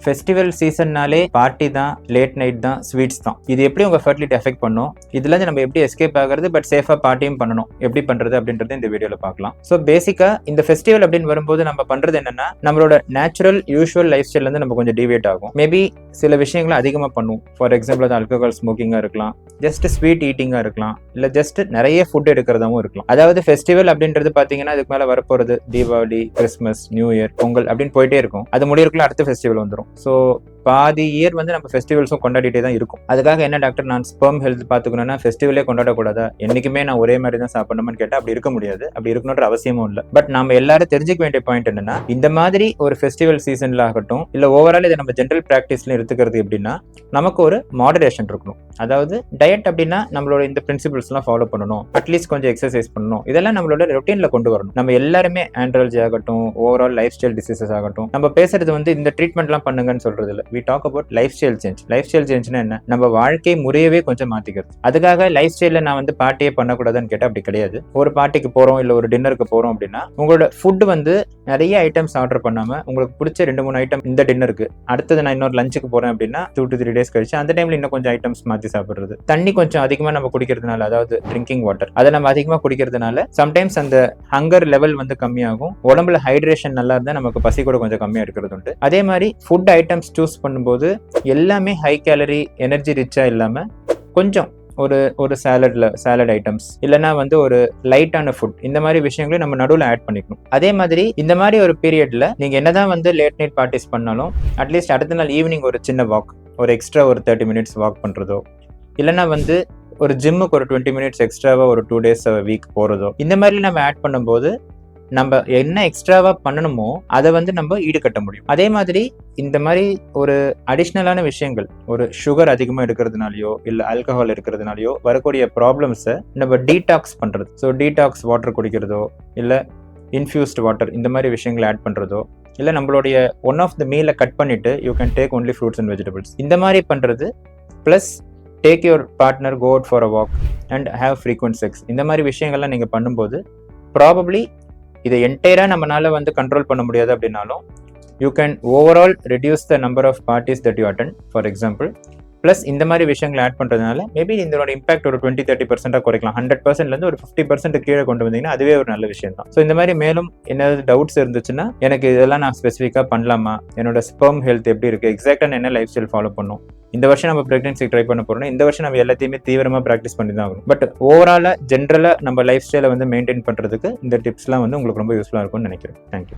Festival சீசன்னாலே party தான், late night தான், sweets தான். இது எப்படி உங்க ஃபெர்டிலிட்டி எஃபெக்ட் பண்ணும், இதுல நம்ம எப்படி எஸ்கேப் ஆகிறது, பட் சேஃபா பார்ட்டியும் பண்ணணும், எப்படி பண்றது அப்படின்றது இந்த வீடியோல பார்க்கலாம். ஸோ பேசிக்கா இந்த ஃபெஸ்டிவல் அப்படின்னு வரும்போது நம்ம பண்றது என்னன்னா, நம்மளோட நேச்சுரல் யூஷுவல் லைஃப் ஸ்டைல்ல இருந்து நம்ம கொஞ்சம் டிவியேட் ஆகும். மேபி சில விஷயங்களை அதிகமாக பண்ணுவோம். ஃபார் எக்ஸாம்பிள் அது ஆல்கஹால் ஸ்மோக்கிங்கா இருக்கலாம், ஜஸ்ட் ஸ்வீட் ஈட்டிங்கா இருக்கலாம், இல்ல ஜஸ்ட் நிறைய ஃபுட் எடுக்கிறதாவும் இருக்கலாம். அதாவது ஃபெஸ்டிவல் அப்படின்றது பாத்தீங்கன்னா இதுக்கு மேல வரப்போறது Deepavali, Christmas, new year, Pongal அப்படின்னு போயிட்டே இருக்கும். அது முடியறதுக்குள்ள அடுத்த ஃபெஸ்டிவல் வந்துடும். ஸோ பாதி இயர் வந்து நம்ம ஃபெஸ்டிவல்ஸும் கொண்டாடிட்டே தான் இருக்கும். அதுக்காக என்ன டாக்டர் நான் ஸ்பெர்ம் ஹெல்த் பார்த்துக்கணும்னா ஃபெஸ்டிவலே கொண்டாடக்கூடாதா, என்னைக்குமே நான் ஒரே மாதிரி தான் சாப்பிடணும்னு கேட்டால் அப்படி இருக்க முடியாது. அப்படி இருக்கணுன்ற அவசியமும் இல்லை. பட் நம்ம எல்லாரும் தெரிஞ்சுக்க வேண்டிய பாயிண்ட் என்னன்னா, இந்த மாதிரி ஒரு ஃபெஸ்டிவல் சீசன்ல ஆகட்டும் இல்ல ஓவரால் இதை நம்ம ஜென்ரல் பிராக்டிஸ்ல எடுத்துக்கிறது எப்படின்னா, நமக்கு ஒரு மாடரேஷன் இருக்கணும். அதாவது டயட் அப்படின்னா நம்மளோட இந்த பிரின்சிபிள்ஸ் எல்லாம் ஃபாலோ பண்ணணும், அட்லீஸ்ட் கொஞ்சம் எக்ஸசைஸ் பண்ணணும், இதெல்லாம் நம்மளோட ரொட்டீன்ல கொண்டு வரணும். நம்ம எல்லாருமே ஆண்ட்ராலஜி ஆகட்டும், ஓவரால் லைஃப் ஸ்டைல் டிசீசஸ் ஆகட்டும், நம்ம பேசுறது வந்து இந்த ட்ரீட்மெண்ட் எல்லாம் பண்ணுங்கன்னு சொல்றது இல்லை. We talk about lifestyle change. Lifestyle சேஞ்ச்னா என்ன, நம்ம வாழ்க்கை முறையவே கொஞ்சம் மாத்திக்கிறது. அதுக்காக லைஃப் ஸ்டைல நான் வந்து பார்ட்டியே பண்ணக்கூடாதுன்னு கேட்டா அப்படி கிடையாது. ஒரு பார்ட்டிக்கு போறோம் இல்ல ஒரு டின்னருக்கு போறோம் அப்படின்னா உங்களோட ஃபுட் வந்து நிறைய ஐட்டம்ஸ் ஆர்டர் பண்ணாம உங்களுக்கு பிடிச்ச 2-3 ஐட்டம் இந்த டின்னருக்கு, அடுத்தது நான் இன்னொரு லஞ்சுக்கு போறேன் அப்படின்னா 2 to 3 days கழிச்சு அந்த டைம்ல இன்னும் கொஞ்சம் ஐட்டம்ஸ் மாத்தி சாப்பிடுறது. தண்ணி கொஞ்சம் அதிகமா நம்ம குடிக்கிறதுனால, அதாவது ட்ரிங்கிங் வாட்டர் அதை நம்ம அதிகமா குடிக்கிறதுனால சம்டைம்ஸ் அந்த ஹங்கர் லெவல் வந்து கம்மியாகும். உடம்புல ஹைட்ரேஷன் நல்லா இருந்தா நமக்கு பசி கூட கொஞ்சம் கம்மியா இருக்கிறது உண்டு. அதே மாதிரி ஃபுட் ஐட்டம்ஸ் சூஸ் பண்ணும்போது எல்லாமே ஹை கேலரி எனர்ஜி ரிச்சா இல்லாம கொஞ்சம் ஒரு சாலட் ஐட்டம்ஸ் இல்லைன்னா வந்து ஒரு லைட்டான ஃபுட், இந்த மாதிரி விஷயங்களையும் நம்ம நடுவில் ஆட் பண்ணிக்கணும். அதே மாதிரி இந்த மாதிரி ஒரு பீரியட்ல நீங்க என்னதான் வந்து லேட் நைட் பார்ட்டிஸ் பண்ணாலும் அட்லீஸ்ட் அடுத்த நாள் ஈவினிங் ஒரு சின்ன வாக், ஒரு எக்ஸ்ட்ரா ஒரு 30 minutes வாக் பண்றதோ, இல்லைன்னா வந்து ஒரு ஜிம்முக்கு ஒரு 20 minutes எக்ஸ்ட்ராவா ஒரு 2 days வீக் போறதோ, இந்த மாதிரி நம்ம ஆட் பண்ணும்போது நம்ம என்ன எக்ஸ்ட்ராவா பண்ணணுமோ அதை வந்து நம்ம ஈடுகட்ட முடியும். அதே மாதிரி இந்த மாதிரி ஒரு அடிஷ்னலான விஷயங்கள், ஒரு சுகர் அதிகமா இருக்கிறதுனாலயோ இல்ல ஆல்கஹால் இருக்கிறதுனாலயோ வரக்கூடிய ப்ராப்ளம்ஸை நம்ம டீடாக்ஸ் பண்றது. ஸோ டீடாக்ஸ் வாட்டர் குடிக்கிறதோ இல்ல இன்ஃபியூஸ்ட் வாட்டர், இந்த மாதிரி விஷயங்களை ஆட் பண்றதோ, இல்ல நம்மளுடைய ஒன் ஆஃப் த மீலை கட் பண்ணிட்டு you can take only fruits and vegetables, இந்த மாதிரி பண்றது, plus take your partner, go out for a walk and have frequent sex, இந்த மாதிரி விஷயங்கள்லாம் நீங்க பண்ணும்போது ப்ராபப்ளி இதை என்டையரா நம்மளால வந்து கண்ட்ரோல் பண்ண முடியாது அப்படின்னாலும் you can overall reduce the number of parties that you attend for example. Plus இந்த மாதிரி விஷயங்களை ஆட் பண்றதுனால மேபி இதோட இம்பாக்ட் ஒரு 20-30% குறைக்கலாம். 100%லேருந்து ஒரு 50% கீழே கொண்டு வந்தீங்கன்னா அதுவே ஒரு நல்ல விஷயம் தான். ஸோ இந்த மாதிரி மேலும் என்ன டவுட்ஸ் இருந்துச்சுன்னா எனக்கு இதெல்லாம் நான் ஸ்பெசிஃபிக்காக பண்ணலாமா, என்னோட ஸ்பெர்ம் ஹெல்த் எப்படி இருக்கு, எக்ஸாக்டா என்ன லைஃப் ஸ்டைல் ஃபாலோ பண்ணும், இந்த வருஷம் நம்ம பிரெக்னன்சி ட்ரை பண்ண போறோம்னா இந்த வருஷம் நம்ம எல்லாத்தையுமே தீவிரமா ப்ராக்டிஸ் பண்ணி தான் ஆகும். பட் ஓவராலா ஜென்ரலா நம்ம லைஃப் ஸ்டைலை வந்து மெயின்டைன் பண்றதுக்கு இந்த டிப்ஸ்லாம் வந்து உங்களுக்கு ரொம்ப யூஸ்ஃபுல்லா இருக்கும்னு நினைக்கிறேன். தேங்க்யூ.